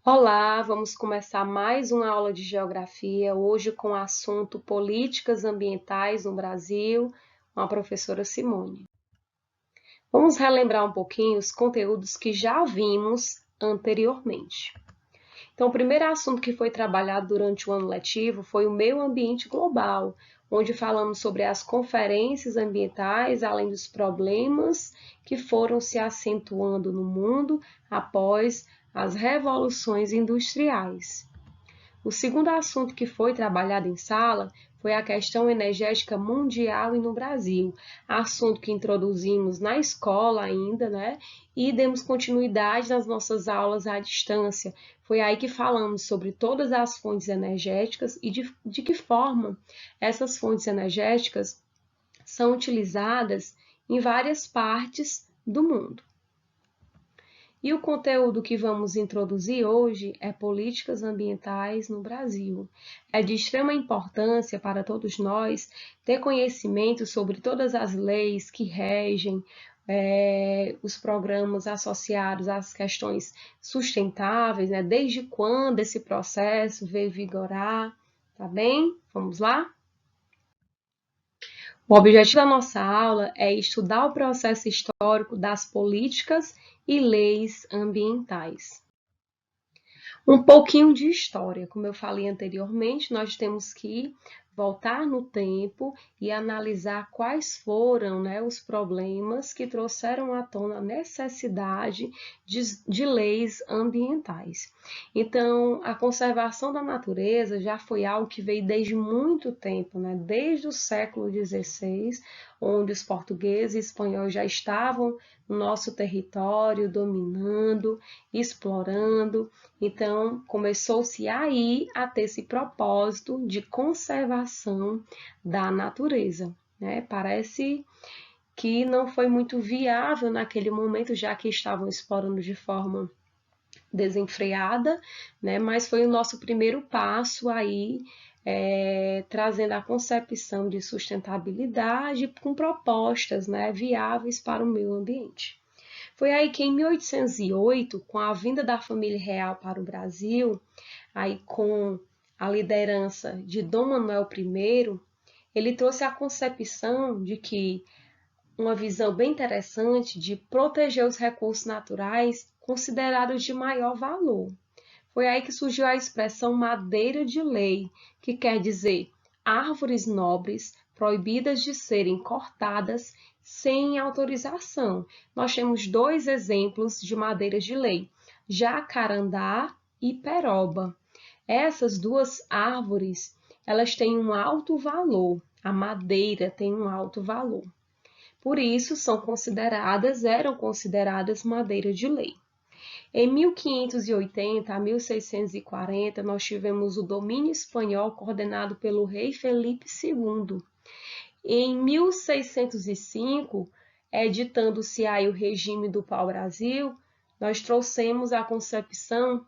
Olá, vamos começar mais uma aula de geografia, hoje com o assunto Políticas Ambientais no Brasil, com a professora Simone. Vamos relembrar um pouquinho os conteúdos que já vimos anteriormente. Então, o primeiro assunto que foi trabalhado durante o ano letivo foi o meio ambiente global, onde falamos sobre as conferências ambientais, além dos problemas que foram se acentuando no mundo após as revoluções industriais. O segundo assunto que foi trabalhado em sala foi a questão energética mundial e no Brasil, assunto que introduzimos na escola ainda, né? E demos continuidade nas nossas aulas à distância. Foi aí que falamos sobre todas as fontes energéticas e de que forma essas fontes energéticas são utilizadas em várias partes do mundo. E o conteúdo que vamos introduzir hoje é políticas ambientais no Brasil. É de extrema importância para todos nós ter conhecimento sobre todas as leis que regem os programas associados às questões sustentáveis, né? Desde quando esse processo veio vigorar, tá bem? Vamos lá? O objetivo da nossa aula é estudar o processo histórico das políticas e leis ambientais. Um pouquinho de história, como eu falei anteriormente, nós temos que voltar no tempo e analisar quais foram, né, os problemas que trouxeram à tona a necessidade de leis ambientais. Então, a conservação da natureza já foi algo que veio desde muito tempo, né, desde o século XVI, onde os portugueses e espanhóis já estavam no nosso território, dominando, explorando. Então, começou-se aí a ter esse propósito de conservação da natureza, né? Parece que não foi muito viável naquele momento, já que estavam explorando de forma desenfreada, né? Mas foi o nosso primeiro passo aí, trazendo a concepção de sustentabilidade com propostas, né, viáveis para o meio ambiente. Foi aí que em 1808, com a vinda da família real para o Brasil, aí com a liderança de Dom Manuel I, ele trouxe a concepção de que uma visão bem interessante de proteger os recursos naturais considerados de maior valor. Foi aí que surgiu a expressão madeira de lei, que quer dizer árvores nobres proibidas de serem cortadas sem autorização. Nós temos dois exemplos de madeiras de lei, jacarandá e peroba. Essas duas árvores, elas têm um alto valor, a madeira tem um alto valor. Por isso, eram consideradas madeira de lei. Em 1580 a 1640, nós tivemos o domínio espanhol coordenado pelo rei Felipe II. Em 1605, editando-se aí o regime do pau-brasil, nós trouxemos a concepção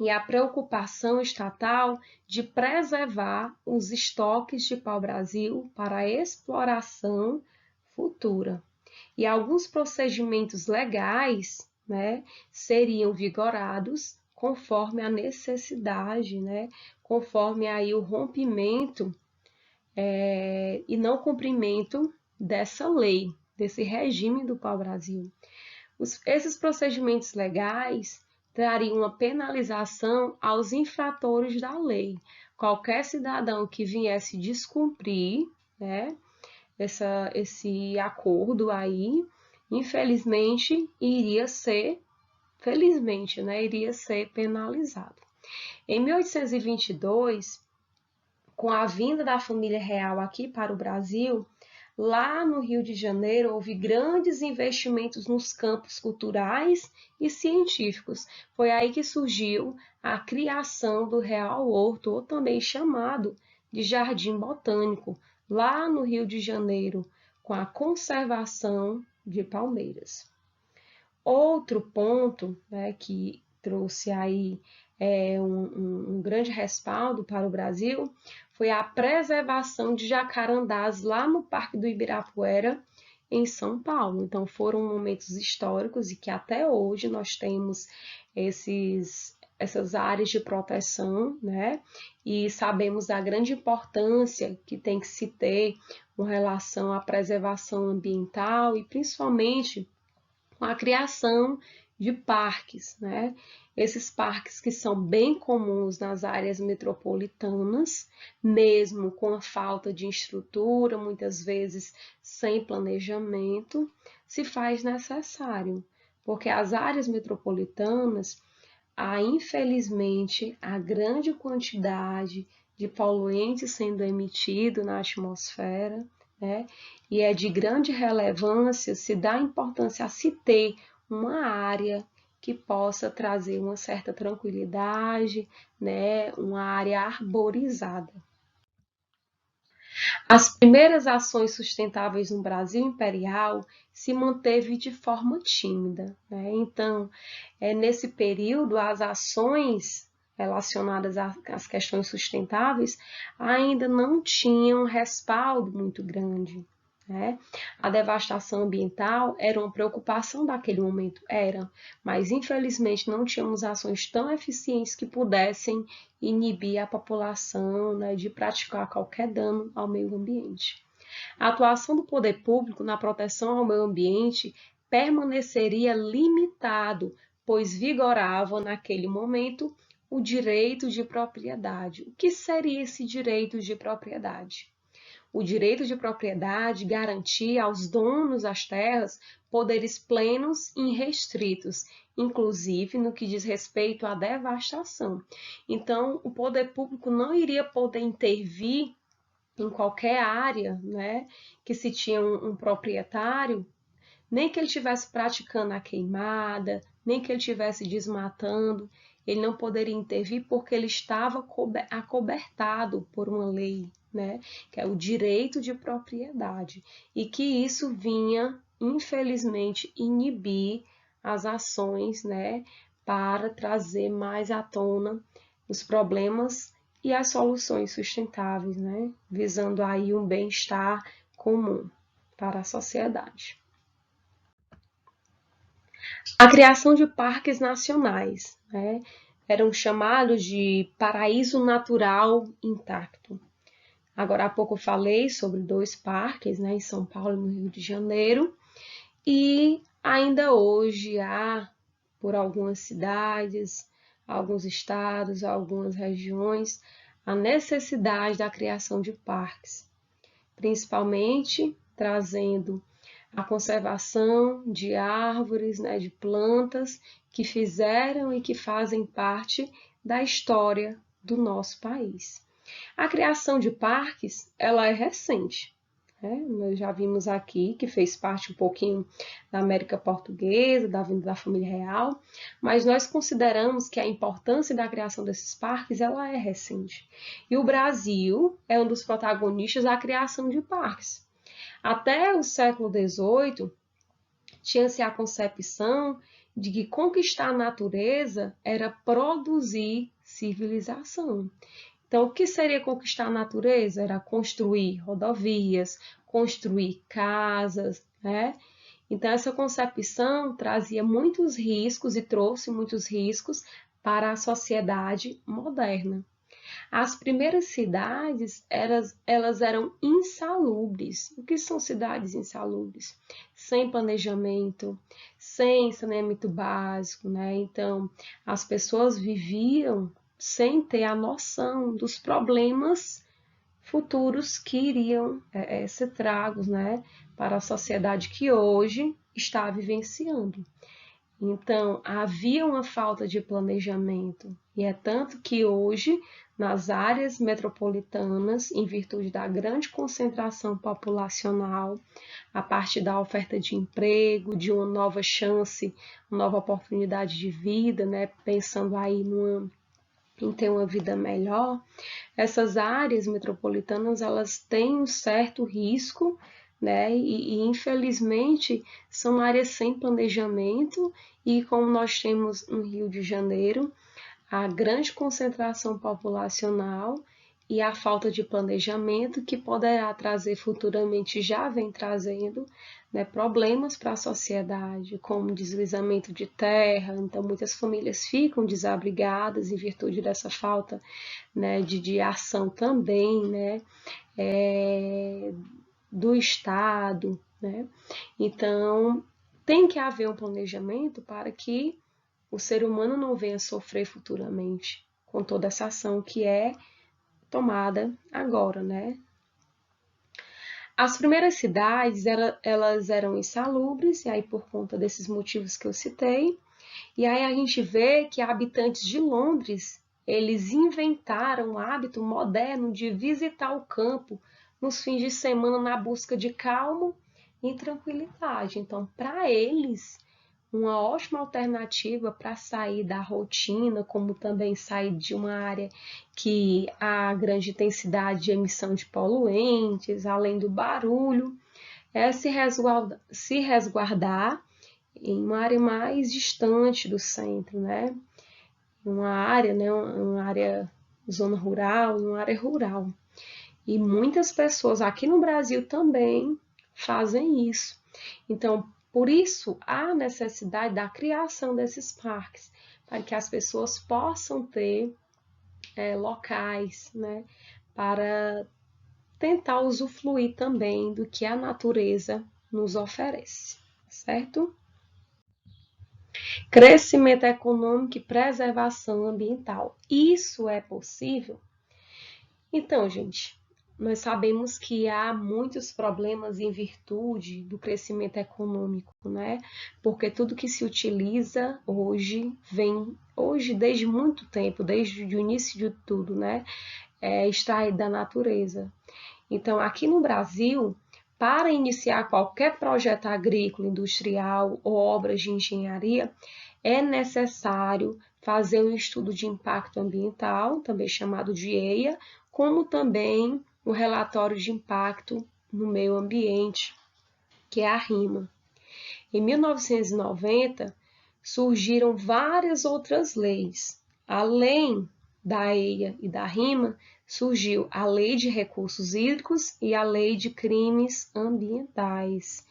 e a preocupação estatal de preservar os estoques de pau-brasil para a exploração futura. E alguns procedimentos legais, né, seriam vigorados conforme a necessidade, né, conforme aí o rompimento e não cumprimento dessa lei, desse regime do pau-brasil. Esses procedimentos legais trariam uma penalização aos infratores da lei. Qualquer cidadão que viesse descumprir, né, esse acordo aí, infelizmente, felizmente, né, iria ser penalizado. Em 1822, com a vinda da família real aqui para o Brasil, lá no Rio de Janeiro houve grandes investimentos nos campos culturais e científicos. Foi aí que surgiu a criação do Real Horto, ou também chamado de Jardim Botânico, lá no Rio de Janeiro, com a conservação de palmeiras. Outro ponto, né, que trouxe aí um grande respaldo para o Brasil foi a preservação de jacarandás lá no Parque do Ibirapuera, em São Paulo. Então, foram momentos históricos e que até hoje nós temos essas áreas de proteção, né? E sabemos da grande importância que tem que se ter com relação à preservação ambiental e principalmente com a criação de parques, né? Esses parques que são bem comuns nas áreas metropolitanas, mesmo com a falta de estrutura, muitas vezes sem planejamento, se faz necessário, porque as áreas metropolitanas, infelizmente, a grande quantidade de poluentes sendo emitido na atmosfera, né? E é de grande relevância se dá importância a se ter uma área que possa trazer uma certa tranquilidade, né? Uma área arborizada. As primeiras ações sustentáveis no Brasil imperial se manteve de forma tímida, né? Então, nesse período, as ações relacionadas às questões sustentáveis ainda não tinham respaldo muito grande, né? A devastação ambiental era uma preocupação daquele momento, mas infelizmente não tínhamos ações tão eficientes que pudessem inibir a população, né, de praticar qualquer dano ao meio ambiente. A atuação do poder público na proteção ao meio ambiente permaneceria limitado, pois vigorava naquele momento o direito de propriedade. O que seria esse direito de propriedade? O direito de propriedade garantia aos donos das terras poderes plenos e irrestritos, inclusive no que diz respeito à devastação. Então, o poder público não iria poder intervir em qualquer área, né, que se tinha um proprietário, nem que ele estivesse praticando a queimada, nem que ele estivesse desmatando, ele não poderia intervir porque ele estava acobertado por uma lei, né, que é o direito de propriedade, e que isso vinha, infelizmente, inibir as ações, né, para trazer mais à tona os problemas e as soluções sustentáveis, né, visando aí um bem-estar comum para a sociedade. A criação de parques nacionais, né, eram chamados de paraíso natural intacto. Agora há pouco eu falei sobre 2 parques, né, em São Paulo e no Rio de Janeiro, e ainda hoje há, por algumas cidades, alguns estados, algumas regiões, a necessidade da criação de parques, principalmente trazendo a conservação de árvores, né, de plantas que fizeram e que fazem parte da história do nosso país. A criação de parques, ela é recente, né? Nós já vimos aqui que fez parte um pouquinho da América Portuguesa, da vinda da família real, mas nós consideramos que a importância da criação desses parques, ela é recente. E o Brasil é um dos protagonistas da criação de parques. Até o século XVIII, tinha-se a concepção de que conquistar a natureza era produzir civilização. Então, o que seria conquistar a natureza? Era construir rodovias, construir casas, né? Então, essa concepção trazia muitos riscos e trouxe muitos riscos para a sociedade moderna. As primeiras cidades, elas eram insalubres. O que são cidades insalubres? Sem planejamento, sem saneamento básico, né? Então, as pessoas viviam sem ter a noção dos problemas futuros que iriam ser tragos, né, para a sociedade que hoje está vivenciando. Então, havia uma falta de planejamento, e é tanto que hoje, nas áreas metropolitanas, em virtude da grande concentração populacional, a partir da oferta de emprego, de uma nova chance, uma nova oportunidade de vida, né, pensando aí em ter uma vida melhor, essas áreas metropolitanas, elas têm um certo risco, né? E infelizmente são áreas sem planejamento, e como nós temos no Rio de Janeiro, a grande concentração populacional e a falta de planejamento que poderá trazer futuramente, já vem trazendo, né, problemas para a sociedade, como deslizamento de terra, então muitas famílias ficam desabrigadas em virtude dessa falta, né, de ação também, né, do Estado, né? Então, tem que haver um planejamento para que o ser humano não venha sofrer futuramente com toda essa ação que é tomada agora, né? As primeiras cidades, elas eram insalubres, e aí por conta desses motivos que eu citei, e aí a gente vê que habitantes de Londres, eles inventaram o hábito moderno de visitar o campo nos fins de semana na busca de calmo e tranquilidade. Então, para eles, uma ótima alternativa para sair da rotina, como também sair de uma área que há grande intensidade de emissão de poluentes, além do barulho, é se resguardar em uma área mais distante do centro, né? Uma área zona rural, uma área rural. E muitas pessoas aqui no Brasil também fazem isso. Então, por isso, há necessidade da criação desses parques, para que as pessoas possam ter locais, né, para tentar usufruir também do que a natureza nos oferece, certo? Crescimento econômico e preservação ambiental. Isso é possível? Então, gente, nós sabemos que há muitos problemas em virtude do crescimento econômico, né? Porque tudo que se utiliza hoje vem desde muito tempo, desde o início de tudo, né? É extraído da natureza. Então, aqui no Brasil, para iniciar qualquer projeto agrícola, industrial ou obras de engenharia, é necessário fazer um estudo de impacto ambiental, também chamado de EIA, como também o relatório de impacto no meio ambiente, que é a RIMA. Em 1990, surgiram várias outras leis. Além da EIA e da RIMA, surgiu a Lei de Recursos Hídricos e a Lei de Crimes Ambientais,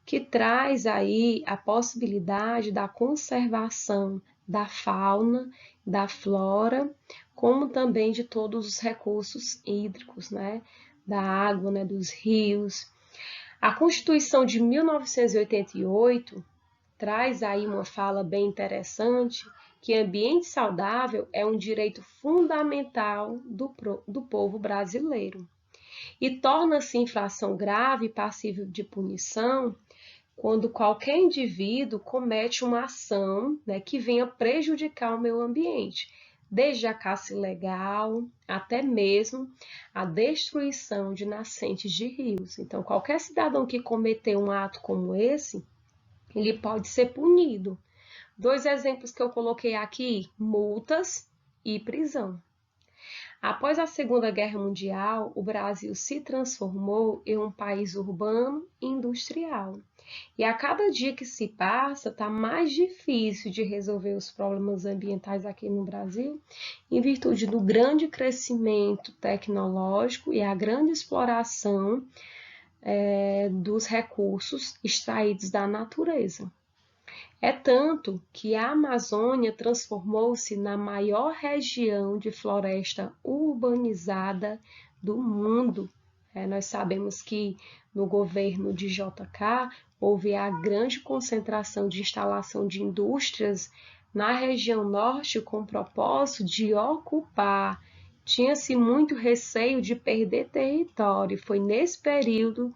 que traz aí a possibilidade da conservação da fauna, da flora, como também de todos os recursos hídricos, né? Da água, né? Dos rios. A Constituição de 1988 traz aí uma fala bem interessante, que ambiente saudável é um direito fundamental do povo brasileiro e torna-se infração grave e passível de punição quando qualquer indivíduo comete uma ação, né, que venha prejudicar o meio ambiente, desde a caça ilegal até mesmo a destruição de nascentes de rios. Então, qualquer cidadão que cometer um ato como esse, ele pode ser punido. Dois exemplos que eu coloquei aqui: multas e prisão. Após a Segunda Guerra Mundial, o Brasil se transformou em um país urbano e industrial. E a cada dia que se passa, está mais difícil de resolver os problemas ambientais aqui no Brasil, em virtude do grande crescimento tecnológico e a grande exploração dos recursos extraídos da natureza. É tanto que a Amazônia transformou-se na maior região de floresta urbanizada do mundo. Nós sabemos que no governo de JK houve a grande concentração de instalação de indústrias na região norte com o propósito de ocupar. Tinha-se muito receio de perder território. Foi nesse período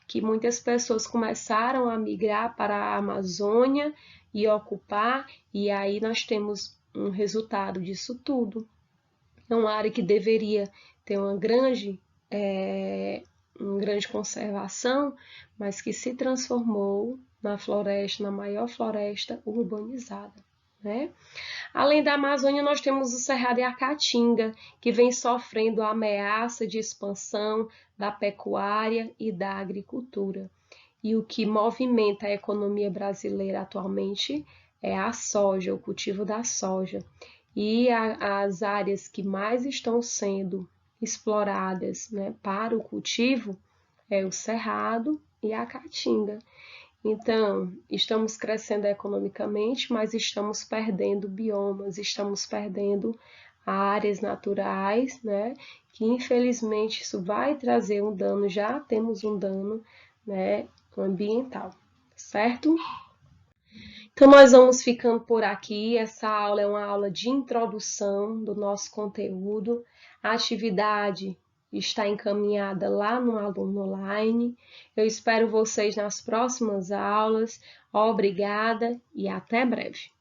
que muitas pessoas começaram a migrar para a Amazônia e ocupar, e aí nós temos um resultado disso tudo. É uma área que deveria ter uma grande conservação, mas que se transformou na floresta, na maior floresta urbanizada, né? Além da Amazônia, nós temos o Cerrado e a Caatinga, que vem sofrendo a ameaça de expansão da pecuária e da agricultura. E o que movimenta a economia brasileira atualmente é a soja, o cultivo da soja. E as áreas que mais estão sendo exploradas, né, para o cultivo é o Cerrado e a caatinga. Então, estamos crescendo economicamente, mas estamos perdendo biomas, estamos perdendo áreas naturais, né? Que infelizmente isso vai trazer um dano, já temos um dano, né, ambiental, certo? Então, nós vamos ficando por aqui. Essa aula é uma aula de introdução do nosso conteúdo. A atividade está encaminhada lá no Aluno Online. Eu espero vocês nas próximas aulas. Obrigada e até breve.